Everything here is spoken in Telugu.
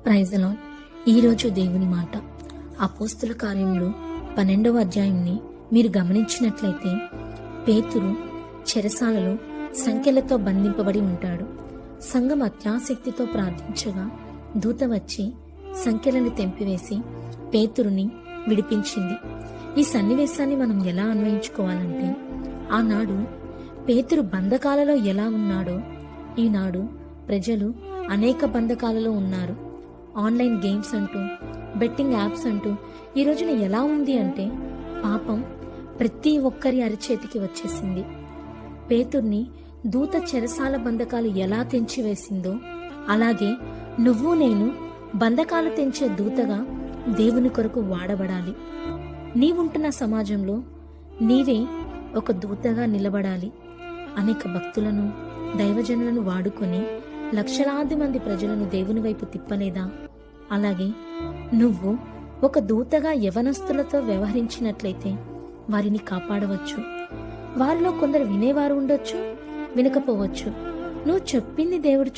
Praise the lord. ఈరోజు దేవుని మాట అపోస్తుల కార్యములు 12వ అధ్యాయంని మీరు గమనించినట్లయితే, పేతురు చెరసాలలో సంకెళ్లతో బంధింపబడి ఉంటాడు. సంఘం అత్యాసక్తితో ప్రార్థించగా దూత వచ్చి సంకెళ్లను తెంపివేసి పేతురుని విడిపించింది. ఈ సన్నివేశాన్ని మనం ఎలా అన్వయించుకోవాలంటే, ఆనాడు పేతురు బంధకాలలో ఎలా ఉన్నాడో ఈనాడు ప్రజలు అనేక బంధకాలలో ఉన్నారు. ఆన్లైన్ గేమ్స్ అంటూ, బెట్టింగ్ యాప్స్ అంటూ ఈ రోజున ఎలా ఉంది అంటే, పాపం ప్రతి ఒక్కరి అరచేతికి వచ్చేసింది. పేతుర్ని దూత చెరసాల బంధకాలు ఎలా తెంచివేసిందో అలాగే నువ్వు నేను బంధకాలు తెంచే దూతగా దేవుని కొరకు వాడబడాలి. నీవుంటున్న సమాజంలో నీవే ఒక దూతగా నిలబడాలి. అనేక భక్తులను, దైవజనులను వాడుకొని లక్షలాది మంది ప్రజలను దేవుని వైపు తిప్పలేదా? అలాగే నువ్వు ఒక దూతగా యవనస్తులతో వ్యవహరించినట్లయితే వారిని కాపాడవచ్చు. వారిలో కొందరు వినేవారు ఉండొచ్చు, వినకపోవచ్చు. నువ్వు చెప్పింది దేవుడు